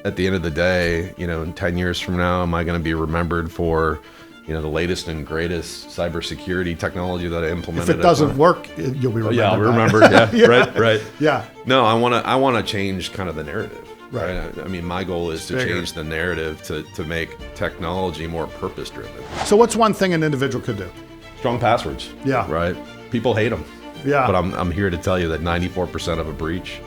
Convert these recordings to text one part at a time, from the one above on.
at the end of the day, in 10 years from now, am I going to be remembered for, the latest and greatest cybersecurity technology that I implemented? If it doesn't work, you'll be remembered. Yeah, I'll be remembered. Yeah, right. Yeah. No, I want to change kind of the narrative. Right. I mean, my goal is to change the narrative to make technology more purpose-driven. So what's one thing an individual could do? Strong passwords. Yeah. Right. People hate them. Yeah. But I'm here to tell you that 94% of a breach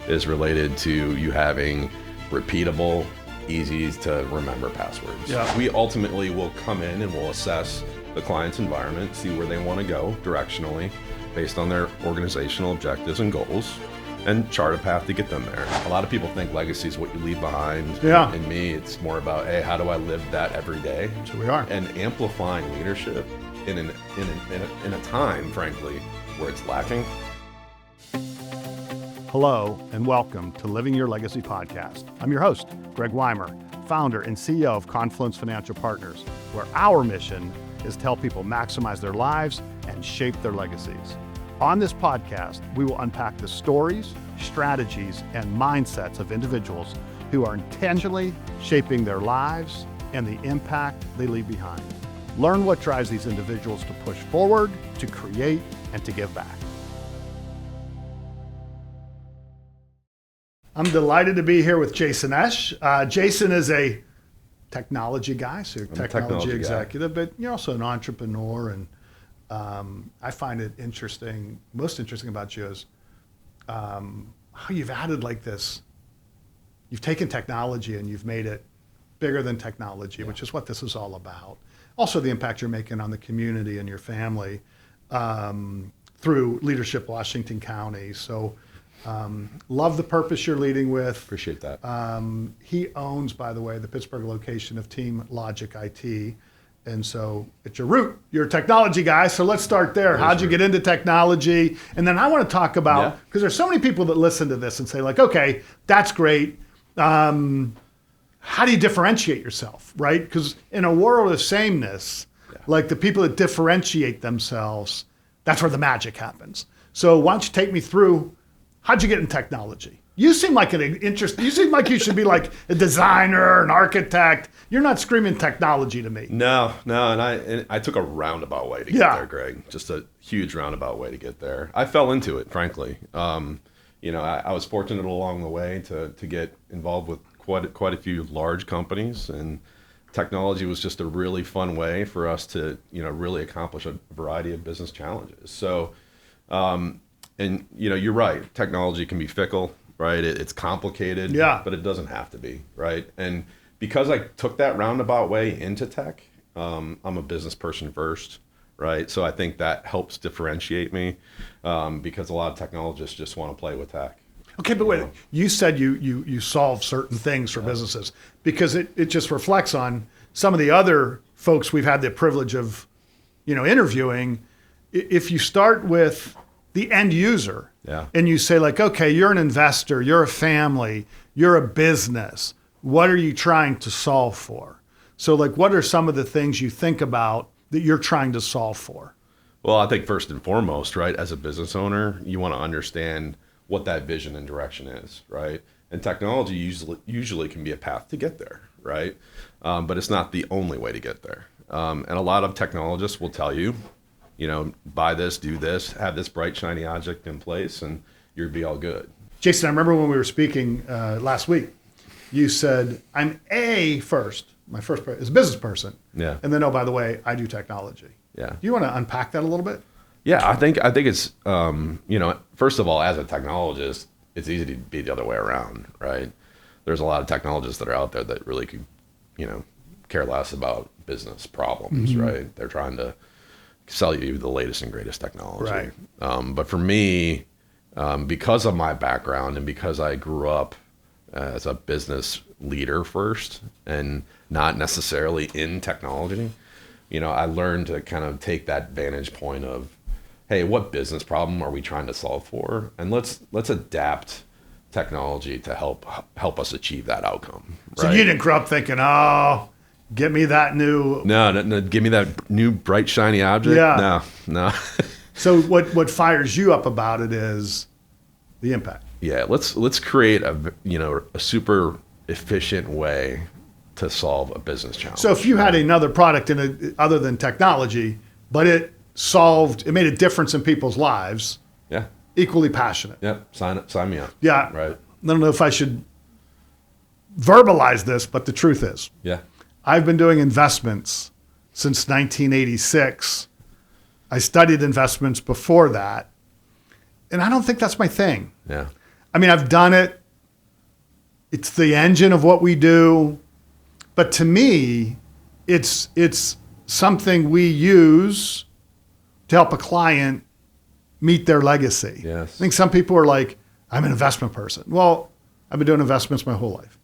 is related to you having repeatable, easy to remember passwords. Yeah. We ultimately will come in and we'll assess the client's environment, see where they want to go directionally based on their organizational objectives and goals, and chart a path to get them there. A lot of people think legacy is what you leave behind. Yeah. In me, it's more about, hey, how do I live that every day? So we are. And amplifying leadership in a time, frankly, where it's lacking. Hello, and welcome to Living Your Legacy podcast. I'm your host, Greg Weimer, founder and CEO of Confluence Financial Partners, where our mission is to help people maximize their lives and shape their legacies. On this podcast, we will unpack the stories, strategies, and mindsets of individuals who are intentionally shaping their lives and the impact they leave behind. Learn what drives these individuals to push forward, to create, and to give back. I'm delighted to be here with Jason Esch. Jason is a technology guy, so you're a technology executive, but you're also an entrepreneur. And I find it interesting, most interesting about you is how you've added like this. You've taken technology and you've made it bigger than technology, which is what this is all about. Also the impact you're making on the community and your family through Leadership Washington County. So love the purpose you're leading with. Appreciate that. He owns, by the way, the Pittsburgh location of TeamLogic IT. And so it's your root. You're a technology guy. So let's start there. How'd you get into technology? And then I want to talk about, because there's so many people that listen to this and say like, okay, that's great. How do you differentiate yourself, right? Because in a world of sameness, like the people that differentiate themselves, that's where the magic happens. So why don't you take me through, how'd you get in technology? You seem like you seem like you should be like a designer, an architect. You're not screaming technology to me. No, and I took a roundabout way to get there, Greg. Just a huge roundabout way to get there. I fell into it, frankly. I was fortunate along the way to get involved with quite a few large companies, and technology was just a really fun way for us to, really accomplish a variety of business challenges. So, you're right. Technology can be fickle. Right, it's complicated, but it doesn't have to be, right? And because I took that roundabout way into tech, I'm a business person first, right? So I think that helps differentiate me because a lot of technologists just want to play with tech. Okay, but wait, you said you solve certain things for businesses because it just reflects on some of the other folks we've had the privilege of, interviewing. If you start with the end user, and you say like, okay, you're an investor, you're a family, you're a business. What are you trying to solve for? So like, what are some of the things you think about that you're trying to solve for? Well, I think first and foremost, right, as a business owner, you want to understand what that vision and direction is, right? And technology usually can be a path to get there, right? But it's not the only way to get there. And a lot of technologists will tell you, buy this, do this, have this bright, shiny object in place, and you'll be all good. Jason, I remember when we were speaking last week, you said, I'm my first is a business person. Yeah. And then, oh, by the way, I do technology. Yeah. Do you want to unpack that a little bit? Yeah, I think it's, first of all, as a technologist, it's easy to be the other way around, right? There's a lot of technologists that are out there that really could, care less about business problems, right? They're trying to sell you the latest and greatest technology. Right. But for me, because of my background and because I grew up as a business leader first and not necessarily in technology, I learned to kind of take that vantage point of, hey, what business problem are we trying to solve for? And let's adapt technology to help us achieve that outcome. Right? So you didn't grow up thinking, oh, get me that new... No, give me that new bright, shiny object. Yeah. No. So what fires you up about it is the impact. Yeah, let's create a super efficient way to solve a business challenge. So if you had another product other than technology, but it made a difference in people's lives, yeah, equally passionate. yeah, sign me up. Yeah, right. I don't know if I should verbalize this, but the truth is, Yeah, I've been doing investments since 1986. I studied investments before that, and I don't think that's my thing. yeah, I mean, I've done it. It's the engine of what we do. But to me, it's something we use to help a client meet their legacy. Yes. I think some people are like, I'm an investment person. Well, I've been doing investments my whole life.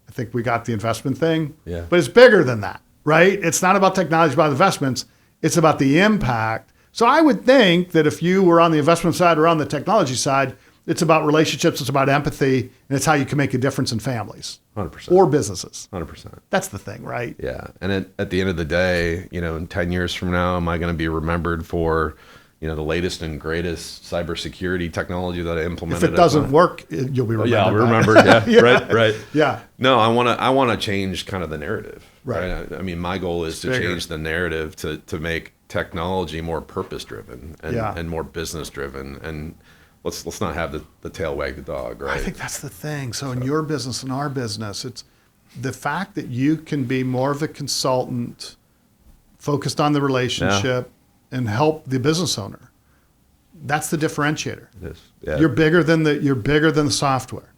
I think we got the investment thing. Yeah. But it's bigger than that, right? It's not about technology, it's about investments. It's about the impact. So I would think that if you were on the investment side or on the technology side, it's about relationships, it's about empathy, and it's how you can make a difference in families 100%. or businesses. 100%. That's the thing, right? Yeah. And at the end of the day, in 10 years from now, am I going to be remembered for, the latest and greatest cybersecurity technology that I implemented? If it doesn't work, you'll be remembered. Yeah, I'll be remembered. Yeah, Yeah. right. Yeah. No, I want to change kind of the narrative. Right. I mean, my goal is to bigger. change the narrative to make technology more purpose driven and more business driven. And let's not have the tail wag the dog, right? I think that's the thing. So in your business and our business, it's the fact that you can be more of a consultant, focused on the relationship, and help the business owner. That's the differentiator. It is. Yeah. You're bigger than the software.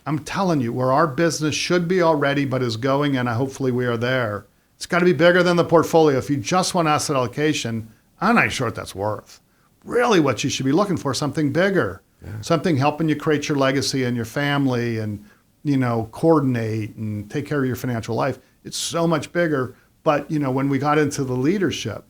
I'm telling you, where our business should be already, but is going, and hopefully we are there. It's got to be bigger than the portfolio. If you just want asset allocation, I'm not sure what that's worth. Really, what you should be looking for is something bigger, something helping you create your legacy and your family, and coordinate and take care of your financial life. It's so much bigger. But when we got into the leadership,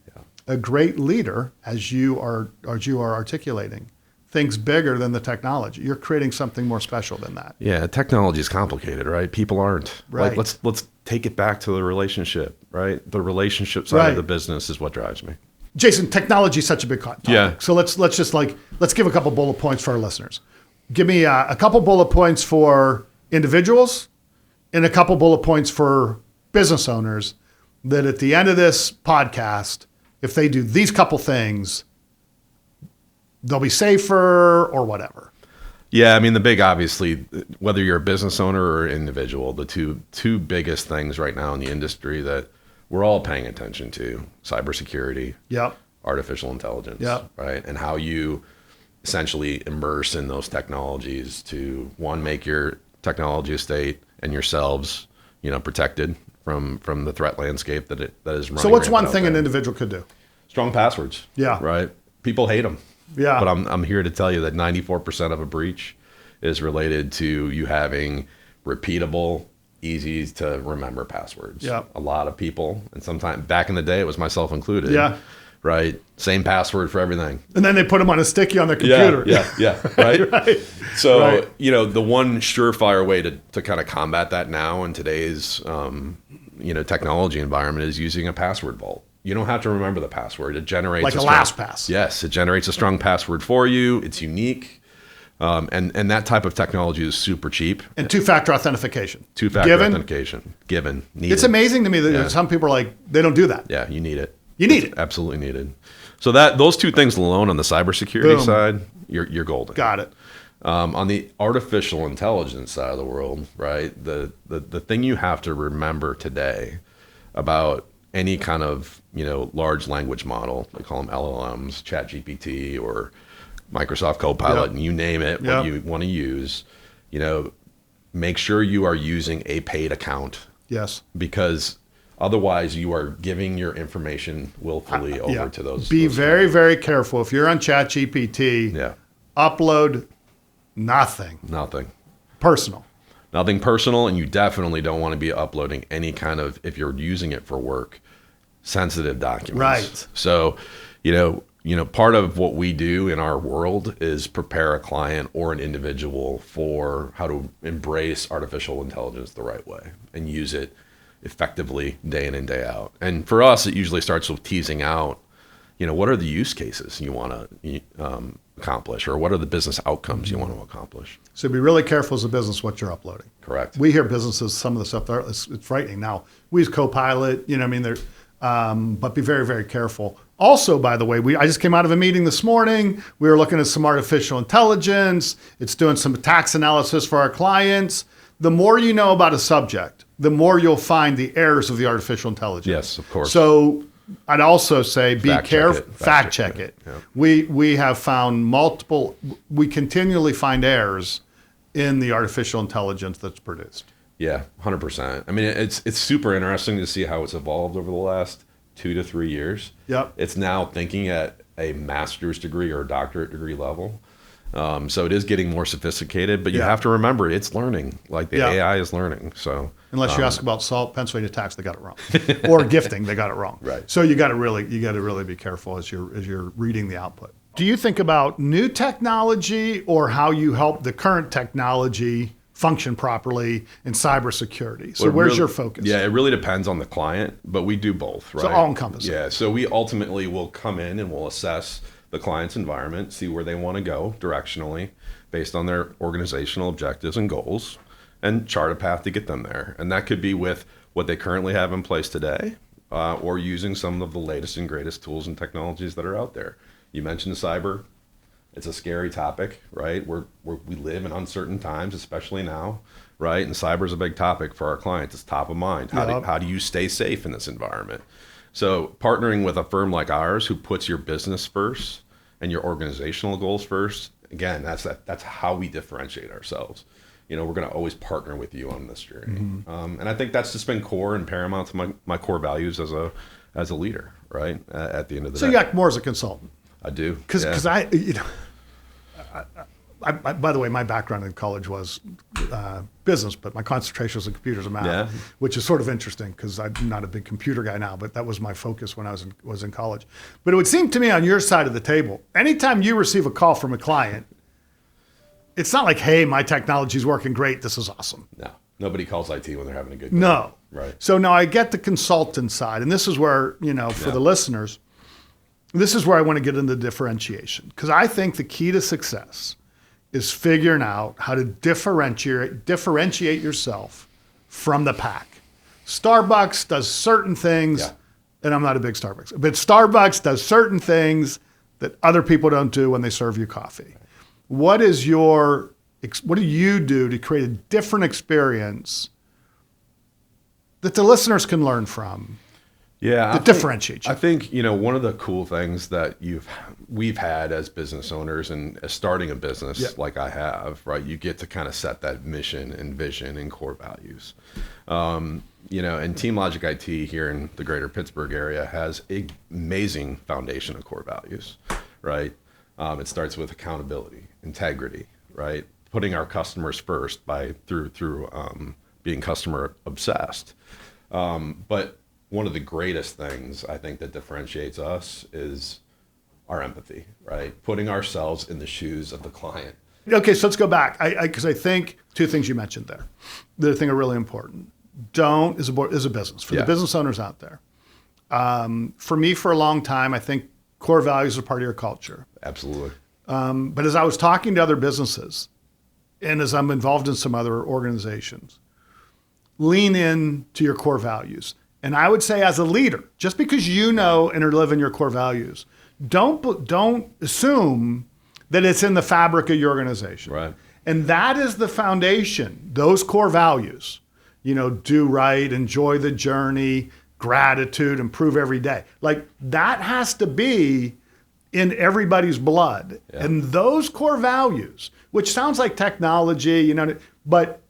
a great leader, as you are articulating, thinks bigger than the technology. You're creating something more special than that. Yeah, technology is complicated, right? People aren't. Right. Like, let's take it back to the relationship, right? The relationship side of the business is what drives me. Jason, technology is such a big topic. Yeah. So let's give a couple bullet points for our listeners. Give me a couple bullet points for individuals and a couple bullet points for business owners that at the end of this podcast, if they do these couple things, they'll be safer or whatever. Yeah, I mean, the big, obviously, whether you're a business owner or individual, the two biggest things right now in the industry that we're all paying attention to: cybersecurity, Yep. artificial intelligence, Yep. right? And how you essentially immerse in those technologies to, one, make your technology estate and yourselves, protected from the threat landscape that is running. So what's one rampant thing out an there. individual could do? Strong passwords. Yeah. Right. People hate them. Yeah. But I'm here to tell you that 94% of a breach is related to you having repeatable, easy to remember passwords. Yeah. A lot of people, and sometimes back in the day, it was myself included. Yeah. Right. Same password for everything. And then they put them on a sticky on their computer. Yeah. Right. Right. So, Right. The one surefire way to kind of combat that now in today's, technology environment is using a password vault. You don't have to remember the password. It generates Like a strong, LastPass. Yes, it generates a strong password for you. It's unique. And that type of technology is super cheap. And two-factor authentication. Two-factor authentication. Given. Needed. It's amazing to me that some people are like, they don't do that. Yeah, you need it. You need it. Absolutely needed. So those two things alone on the cybersecurity Boom. side, you're golden. Got it. On the artificial intelligence side of the world, right? The thing you have to remember today about any kind of large language model, they call them LLMs, ChatGPT or Microsoft Copilot, and you name it, what you want to use, make sure you are using a paid account. Yes. Because otherwise you are giving your information willfully over to those. Be those very, very careful. If you're on ChatGPT, upload nothing Nothing personal. Nothing personal, and you definitely don't want to be uploading any kind of, if you're using it for work, sensitive documents. Right. So, part of what we do in our world is prepare a client or an individual for how to embrace artificial intelligence the right way and use it effectively day in and day out. And for us, it usually starts with teasing out, what are the use cases you want to accomplish, or what are the business outcomes you want to accomplish. So be really careful as a business what you're uploading. Correct. We hear businesses, some of the stuff, it's frightening. Now, we use Copilot, you know what I mean? But be very, very careful. Also, by the way, I just came out of a meeting this morning. We were looking at some artificial intelligence. It's doing some tax analysis for our clients. The more you know about a subject, the more you'll find the errors of the artificial intelligence. Yes, of course. So I'd also say be careful, fact check it. Yeah. We have found we continually find errors in the artificial intelligence that's produced. Yeah, 100%. I mean, it's super interesting to see how it's evolved over the last 2 to 3 years. Yep. It's now thinking at a master's degree or a doctorate degree level. So it is getting more sophisticated, but you have to remember it's learning. Like the AI is learning. So unless you ask about SALT, Pennsylvania tax, they got it wrong, or gifting, they got it wrong. Right. So you got to really be careful as you're reading the output. Do you think about new technology or how you help the current technology function properly in cybersecurity? So where's your focus? Yeah, it really depends on the client, but we do both, right? So all encompassing. Yeah, so we ultimately will come in and we'll assess the client's environment, see where they want to go directionally based on their organizational objectives and goals, and chart a path to get them there. And that could be with what they currently have in place today, or using some of the latest and greatest tools and technologies that are out there. You mentioned cyber. It's a scary topic, right? We live in uncertain times, especially now, right? And cyber is a big topic for our clients. It's top of mind. How do you stay safe in this environment? So partnering with a firm like ours who puts your business first and your organizational goals first, again, that's how we differentiate ourselves. You know, we're going to always partner with you on this journey. And I think that's just been core and paramount to my core values as a leader, right? At the end of the day. So you act more as a consultant. I do. Because by the way, my background in college was business, but my concentration was in computers and math, which is sort of interesting because I'm not a big computer guy now, but that was my focus when I was in college. But it would seem to me on your side of the table, anytime you receive a call from a client, it's not like, hey, my technology is working great, this is awesome. No, nobody calls IT when they're having a good day. No. Right. So now I get the consultant side, and this is where, for the listeners, this is where I want to get into differentiation, because I think the key to success is figuring out how to differentiate yourself from the pack. Starbucks does certain things, and I'm not a big Starbucks, but Starbucks does certain things that other people don't do when they serve you coffee. What do you do to create a different experience that the listeners can learn from? Yeah, that differentiates you. I think, one of the cool things that we've had as business owners and as starting a business like I have, right? You get to kind of set that mission and vision and core values. And TeamLogic IT here in the greater Pittsburgh area has an amazing foundation of core values, right? It starts with accountability, integrity, right? Putting our customers first through being customer obsessed. But one of the greatest things I think that differentiates us is our empathy, right? Putting ourselves in the shoes of the client. Okay, so let's go back, because I think two things you mentioned there that I think are really important. Is a business, for the business owners out there. For me, for a long time, I think core values are part of your culture. Absolutely. But as I was talking to other businesses, and as I'm involved in some other organizations, lean in to your core values. And I would say as a leader, just because you know and are living your core values, don't assume that it's in the fabric of your organization. Right. And that is the foundation, those core values, do right, enjoy the journey, gratitude, improve every day. Like that has to be in everybody's blood. Yeah. And those core values, which sounds like technology, but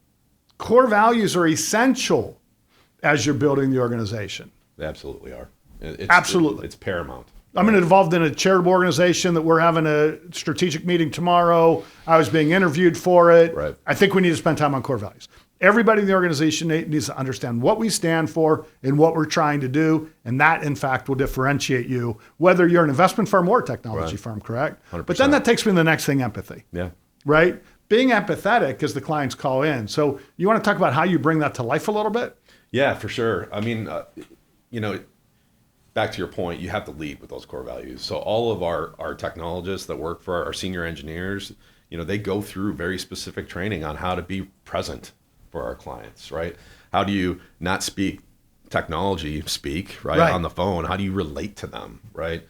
core values are essential as you're building the organization. They absolutely are. Absolutely. It's paramount. I'm involved in a charitable organization that we're having a strategic meeting tomorrow. I was being interviewed for it. Right. I think we need to spend time on core values. Everybody in the organization needs to understand what we stand for and what we're trying to do. And that, in fact, will differentiate you, whether you're an investment firm or a technology firm, correct? 100%. But then that takes me to the next thing, empathy. Yeah. Right? Being empathetic as the clients call in. So you want to talk about how you bring that to life a little bit? Yeah, for sure. I mean, back to your point, you have to lead with those core values. So all of our technologists that work for our senior engineers, they go through very specific training on how to be present for our clients, right? How do you not speak technology speak, right? On the phone? How do you relate to them, right?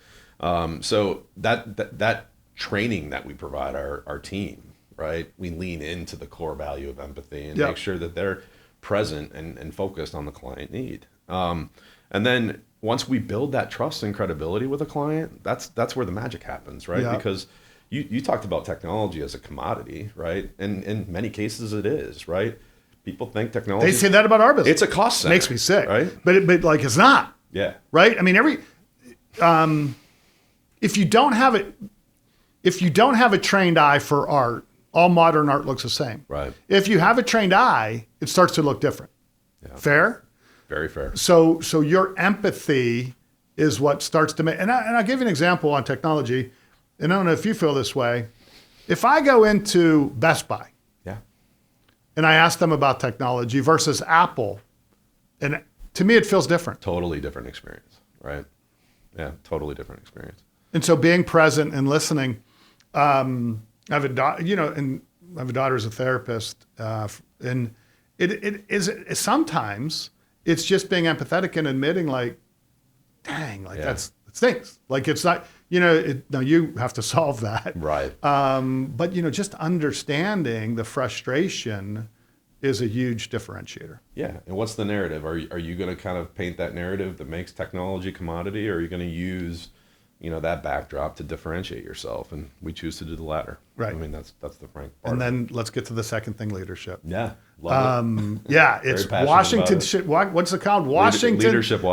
So that training that we provide our team, right? We lean into the core value of empathy and make sure that they're present and focused on the client need. And then once we build that trust and credibility with a client, that's where the magic happens, right? Yeah. Because you talked about technology as a commodity, right? And in many cases it is, right? People think technology. They say that about our business. It's a cost center. Makes me sick, right? But like it's not. Yeah. Right. I mean, if you don't have a trained eye for art, all modern art looks the same. Right. If you have a trained eye, it starts to look different. Yeah. Fair? Very fair. So your empathy is what starts to make, and I'll give you an example on technology, and I don't know if you feel this way. If I go into Best Buy, and I ask them about technology versus Apple, and to me it feels different. Totally different experience, right? Yeah, totally different experience. And so being present and listening, I have a daughter, and I have a daughter as a therapist, and it is sometimes it's just being empathetic and admitting like, dang, like that stinks. Like it's not, now you have to solve that. Right. But just understanding the frustration is a huge differentiator. Yeah. And what's the narrative? Are you going to kind of paint that narrative that makes technology commodity, or are you going to use, that backdrop to differentiate yourself? And we choose to do the latter. Right. I mean, that's the frank part. And then let's get to the second thing, leadership. Yeah. Love it. Yeah, it's Washington. What's it called? Leadership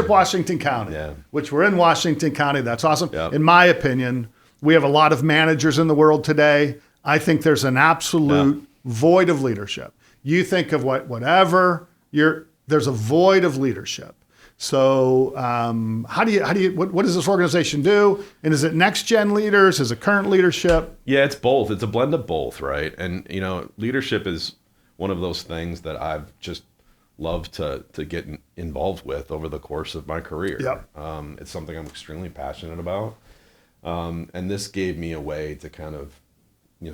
Washington County. Yeah. Which we're in Washington County. That's awesome. Yep. In my opinion, we have a lot of managers in the world today. I think there's an absolute void of leadership. You think of whatever there's a void of leadership. So what does this organization do? And is it next gen leaders? Is it current leadership? Yeah, it's both. It's a blend of both, right? And leadership is one of those things that I've just loved to get involved with over the course of my career. Yep. It's something I'm extremely passionate about. And this gave me a way to kind of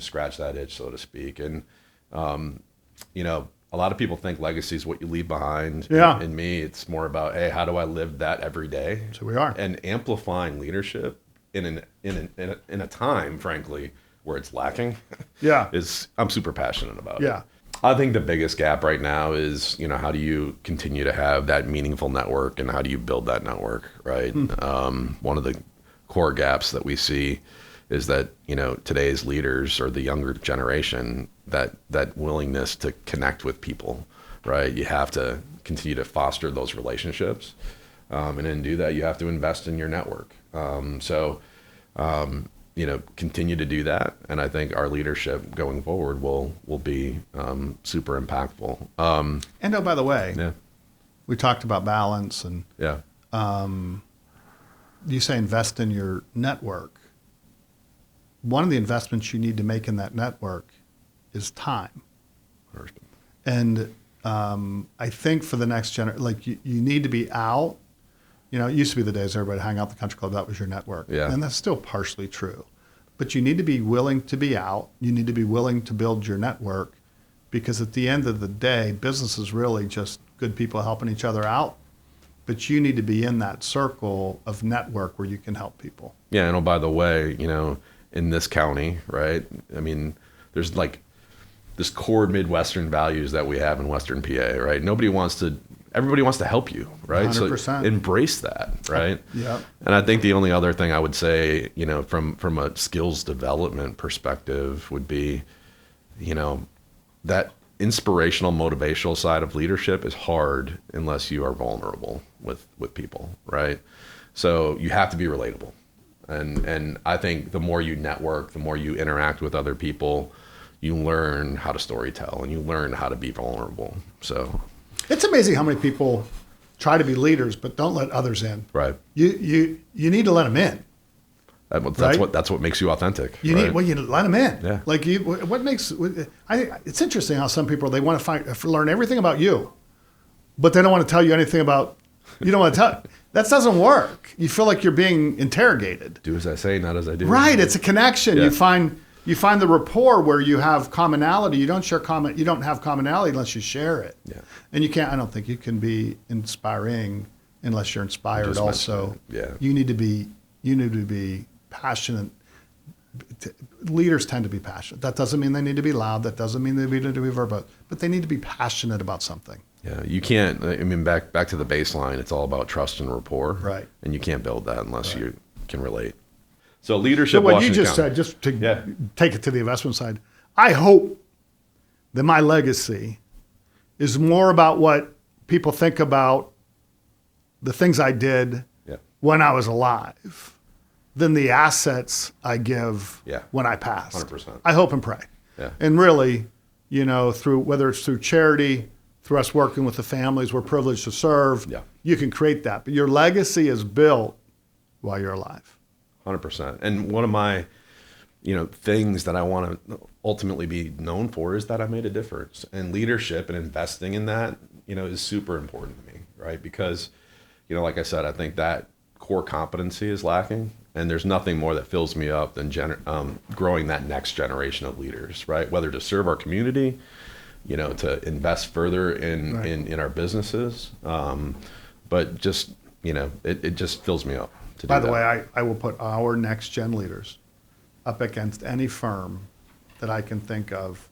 scratch that itch, so to speak. And a lot of people think legacy is what you leave behind. Yeah. In me, it's more about, hey, how do I live that every day? So we are. And amplifying leadership in a time, frankly, where it's lacking. Yeah. I'm super passionate about it. Yeah. I think the biggest gap right now is, how do you continue to have that meaningful network, and how do you build that network, right? One of the core gaps that we see is that, today's leaders, or the younger generation, that willingness to connect with people, right? You have to continue to foster those relationships. And then do that, you have to invest in your network. Continue to do that. And I think our leadership going forward will be super impactful. And by the way, we talked about balance, and you say invest in your network. One of the investments you need to make in that network is time. And I think for the next generation, like you need to be out. It used to be the days everybody hang out at the country club, that was your network. Yeah. And that's still partially true. But you need to be willing to be out. You need to be willing to build your network, because at the end of the day, business is really just good people helping each other out. But you need to be in that circle of network where you can help people. Yeah, and by the way, in this county, right? I mean, there's like this core Midwestern values that we have in Western PA, right? Everybody wants to help you, right? 100%. So embrace that, right? Yeah. And I think the only other thing I would say, from a skills development perspective would be, that inspirational, motivational side of leadership is hard unless you are vulnerable with people, right? So you have to be relatable. And I think the more you network, the more you interact with other people, you learn how to storytell, and you learn how to be vulnerable. So it's amazing how many people try to be leaders but don't let others in. Right. You need to let them in. That's what makes you authentic. You let them in. Yeah. Like it's interesting how some people, they want to learn everything about you, but they don't want to tell you anything about. You don't want to tell. That doesn't work. You feel like you're being interrogated. Do as I say, not as I do. Right. It's a connection. Yeah. You find the rapport where you have commonality. You don't have commonality unless you share it. Yeah. And I don't think you can be inspiring unless you're inspired Just also. yeah. You need to be passionate. Leaders tend to be passionate. That doesn't mean they need to be loud. That doesn't mean they need to be verbose, but they need to be passionate about something. Yeah, you can't. I mean, back to the baseline. It's all about trust and rapport, Right? And you can't build that unless you can relate. So leadership. So what you Washington just County. said, just to take it to the investment side, I hope that my legacy is more about what people think about the things I did when I was alive than the assets I give when I pass. 100%. I hope and pray. Yeah. And really, through whether it's through charity, through us working with the families we're privileged to serve, you can create that. But your legacy is built while you're alive. 100%. And one of my, things that I want to ultimately be known for is that I made a difference. And leadership and investing in that, is super important to me, right? Because, like I said, I think that core competency is lacking. And there's nothing more that fills me up than growing that next generation of leaders, right? Whether to serve our community, to invest further in our businesses. But just, it just fills me up to do that. By the way, I will put our next gen leaders up against any firm that I can think of,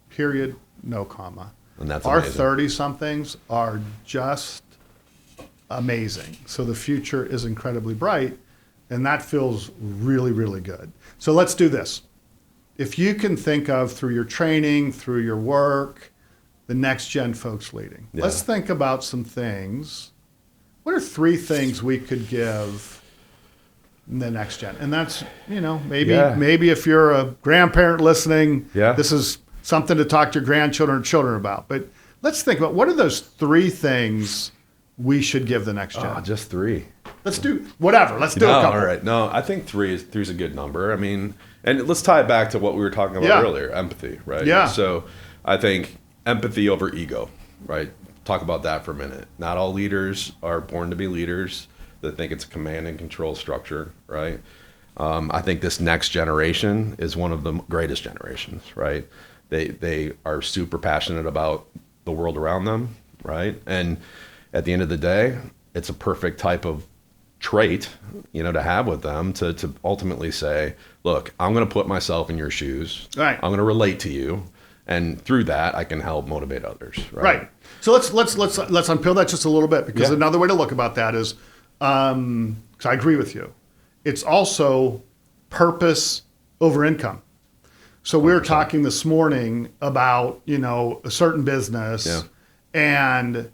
period, no comma. And that's our amazing. 30-somethings are just amazing. So the future is incredibly bright. And that feels really, really good. So let's do this. If you can think of, through your training, through your work, the next gen folks leading, let's think about some things. What are 3 things we could give the next gen? And that's, maybe if you're a grandparent listening, this is something to talk to your grandchildren or children about. But let's think about, what are those 3 things we should give the next gen? Just 3. Let's do whatever. Let's do a couple. All right. No, I think 3 is a good number. I mean, and let's tie it back to what we were talking about earlier, empathy, right? Yeah. So I think empathy over ego, right? Talk about that for a minute. Not all leaders are born to be leaders. They think it's a command and control structure, right? I think this next generation is one of the greatest generations, right? They are super passionate about the world around them, right? And at the end of the day, it's a perfect type of trait, to have with them to ultimately say, look, I'm going to put myself in your shoes. Right. I'm going to relate to you. And through that, I can help motivate others. Right. So let's unpeel that just a little bit, because another way to look about that is, because I agree with you, it's also purpose over income. So we were talking this morning about, a certain business and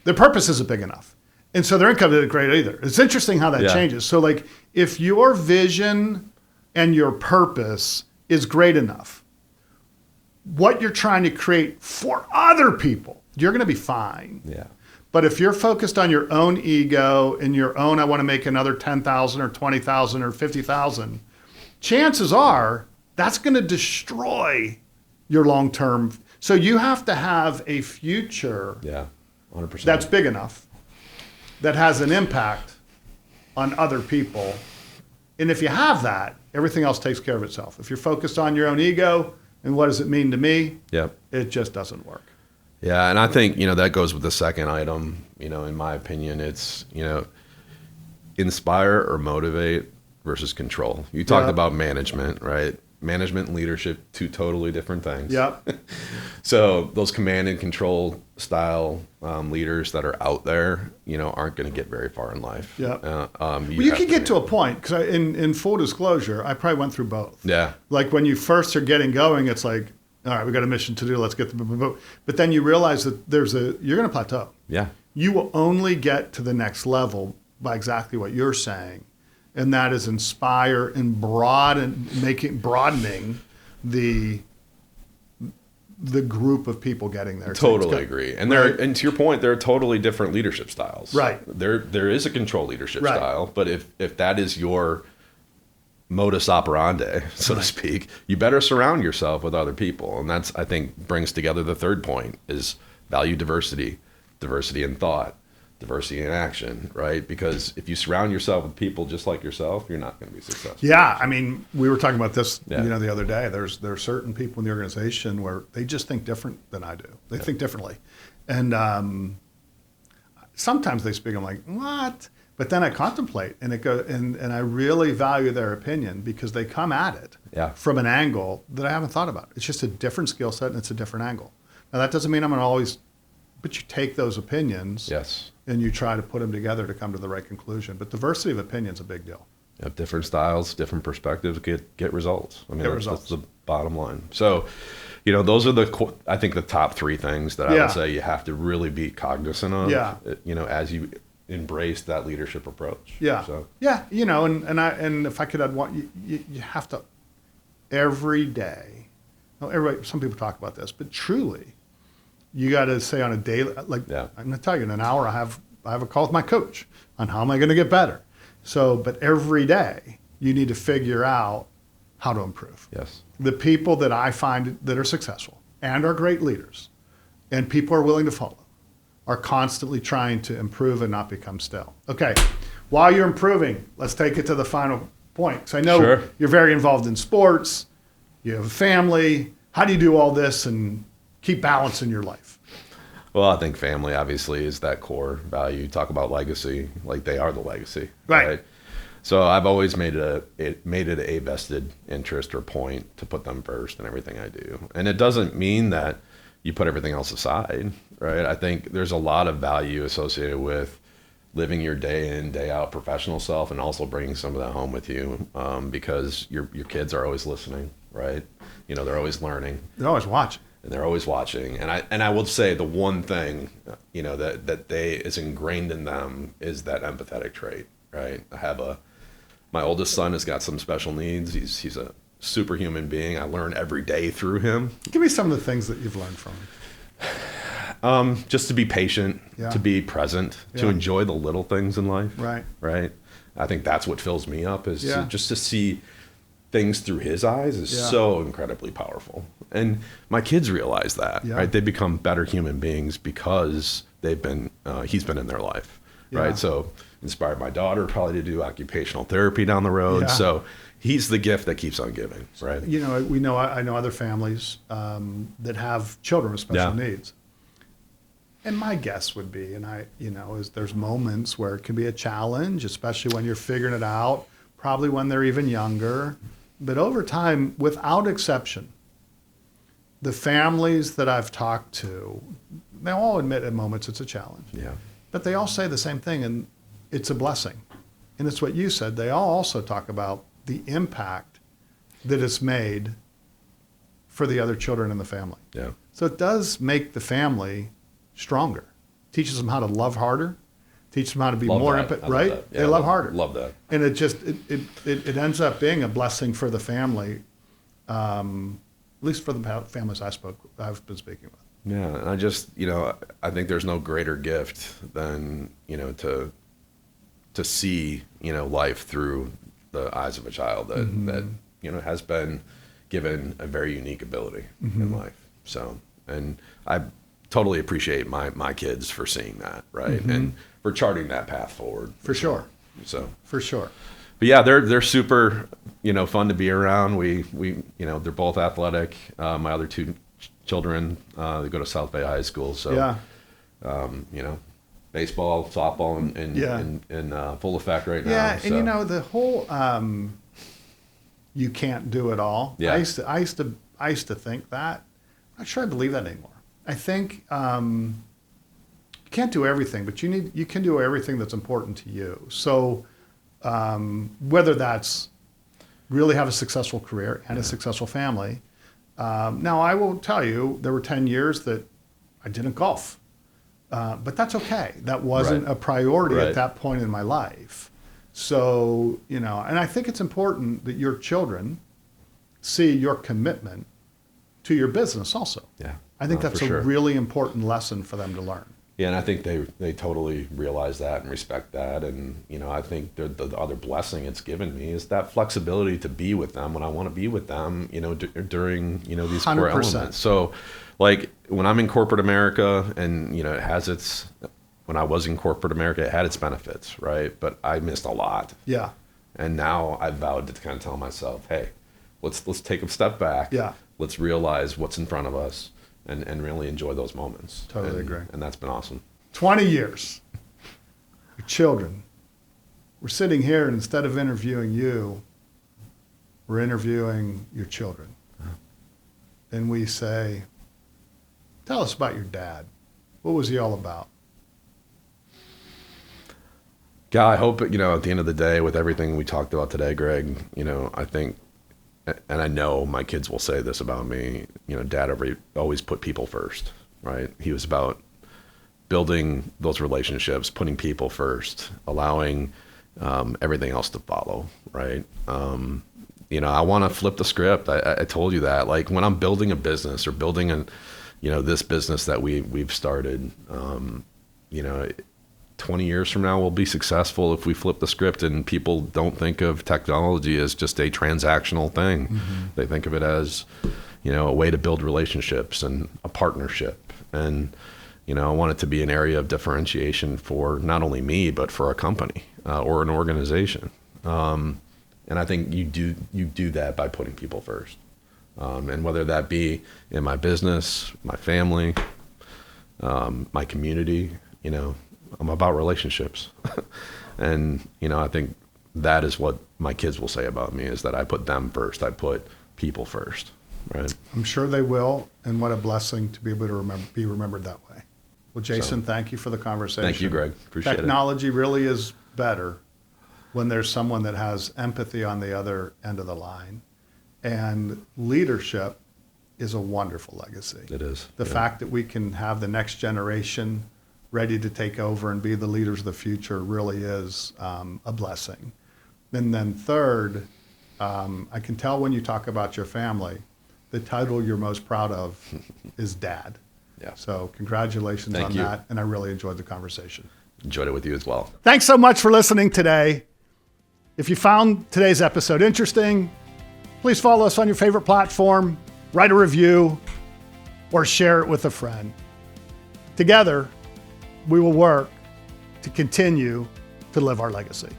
their purpose isn't big enough. And so their income isn't great either. It's interesting how that changes. So like, if your vision and your purpose is great enough, what you're trying to create for other people, you're going to be fine. Yeah. But if you're focused on your own ego and your own, I want to make another 10,000 or 20,000 or 50,000, chances are that's going to destroy your long-term. So you have to have a future 100%. that's big enough, that has an impact on other people. And if you have that, everything else takes care of itself. If you're focused on your own ego and what does it mean to me, it just doesn't work. Yeah, and I think, that goes with the second item. In my opinion, it's, inspire or motivate versus control. You talked about management, right? Management and leadership, 2 totally different things. Yep. So those command and control style leaders that are out there, aren't going to get very far in life. Yep. You can get to a point, because in full disclosure, I probably went through both. Yeah. Like when you first are getting going, it's like, all right, we got a mission to do. Let's get the. But then you realize that you're going to plateau. Yeah. You will only get to the next level by exactly what you're saying, and that is inspire and broadening the group of people getting there. Totally agree. And and to your point, there are totally different leadership styles. Right. There is a control leadership style, but if that is your modus operandi, so to speak, you better surround yourself with other people. And that's, I think, brings together the third point is value diversity in thought, diversity in action, right? Because if you surround yourself with people just like yourself, you're not going to be successful. Yeah, I mean, we were talking about this, the other day. There are certain people in the organization where they just think different than I do. They think differently, and sometimes they speak. I'm like, what? But then I contemplate, and and I really value their opinion because they come at it from an angle that I haven't thought about. It's just a different skill set, and it's a different angle. Now that doesn't mean I'm going to always. But you take those opinions and you try to put them together to come to the right conclusion. But diversity of opinion is a big deal. You have different styles, different perspectives, get results. I mean, that's the bottom line. So, those are I think the top three things that I would say you have to really be cognizant of, as you embrace that leadership approach. Yeah. So. Yeah. And if I could add one, you have to every day, some people talk about this, but truly, you got to say on a daily, I'm going to tell you in an hour, I have a call with my coach on how am I going to get better. So, but every day you need to figure out how to improve. Yes. The people that I find that are successful and are great leaders and people are willing to follow are constantly trying to improve and not become stale. Okay. While you're improving, let's take it to the final point. So I know you're very involved in sports. You have a family. How do you do all this and keep balance in your life? Well, I think family obviously is that core value. You talk about legacy, like they are the legacy, right? So I've always made it a vested interest or point to put them first in everything I do. And it doesn't mean that you put everything else aside, right? I think there's a lot of value associated with living your day in, day out professional self and also bringing some of that home with you, because your kids are always listening, right? They're always learning. They're always watching. And they're always watching. And I will say the one thing, that is ingrained in them is that empathetic trait, right? My oldest son has got some special needs. He's a superhuman being. I learn every day through him. Give me some of the things that you've learned from him. Just to be patient, to be present, to enjoy the little things in life. Right. I think that's what fills me up is just to see things through his eyes is so incredibly powerful. And my kids realize that, right? They become better human beings because he's been in their life, right? So inspired my daughter probably to do occupational therapy down the road. So he's the gift that keeps on giving, right? I know other families that have children with special needs. And my guess would be, is there's moments where it can be a challenge, especially when you're figuring it out, probably when they're even younger. But over time, without exception, the families that I've talked to, they all admit at moments it's a challenge. Yeah. But they all say the same thing, and it's a blessing. And it's what you said. They all also talk about the impact that it's made for the other children in the family. Yeah. So it does make the family stronger. Teaches them how to love harder. Teach them how to be more empathetic, right? Yeah, they love harder. Love that. And it ends up being a blessing for the family, at least for the families I've been speaking with. Yeah, and I just, I think there's no greater gift than, to see, life through the eyes of a child that has been given a very unique ability in life. So, and I totally appreciate my kids for seeing that, right? And for charting that path forward. For sure. So for sure. But yeah, they're super, fun to be around. We they're both athletic. My other two children, they go to South Bay High School. So baseball, softball, in full effect right now. Yeah, so. And the whole you can't do it all. Yeah. I used to think that. I'm not sure I believe that anymore. I think you can't do everything, but you can do everything that's important to you. So whether that's really have a successful career and a successful family. Now, I will tell you, there were 10 years that I didn't golf. But that's okay. That wasn't a priority at that point in my life. So, and I think it's important that your children see your commitment to your business also. Yeah. I think that's a really important lesson for them to learn. Yeah, and I think they totally realize that and respect that. And, I think the other blessing it's given me is that flexibility to be with them when I want to be with them, during, these 100%. core elements. So, like, when I'm in corporate America and, it has its when I was in corporate America, it had its benefits, right? But I missed a lot. Yeah. And now I've vowed to kind of tell myself, hey, let's take a step back. Yeah. Let's realize what's in front of us and really enjoy those moments. Totally agree. And that's been awesome. 20 years. Your children. We're sitting here, and instead of interviewing you, we're interviewing your children. And we say, tell us about your dad. What was he all about? Yeah, I hope, at the end of the day, with everything we talked about today, Greg, I think, and I know my kids will say this about me, Dad always put people first, right? He was about building those relationships, putting people first, allowing everything else to follow, right? I want to flip the script. I told you that. Like when I'm building a business or building this business that we've started, 20 years from now, we'll be successful if we flip the script and people don't think of technology as just a transactional thing. Mm-hmm. They think of it as, a way to build relationships and a partnership. And, I want it to be an area of differentiation for not only me, but for a company or an organization. And I think you do that by putting people first. And whether that be in my business, my family, my community, I'm about relationships. And, I think that is what my kids will say about me, is that I put them first. I put people first, right? I'm sure they will. And what a blessing to be able to be remembered that way. Well, Jason, thank you for the conversation. Thank you, Greg. Appreciate Technology really is better when there's someone that has empathy on the other end of the line. And leadership is a wonderful legacy. It is. The fact that we can have the next generation ready to take over and be the leaders of the future really is a blessing. And then third, I can tell when you talk about your family, the title you're most proud of is Dad. Yeah. So congratulations Thank on you. that. And I really enjoyed the conversation. Enjoyed it with you as well. Thanks so much for listening today. If you found today's episode interesting, please follow us on your favorite platform, write a review, or share it with a friend. Together, we will work to continue to live our legacy.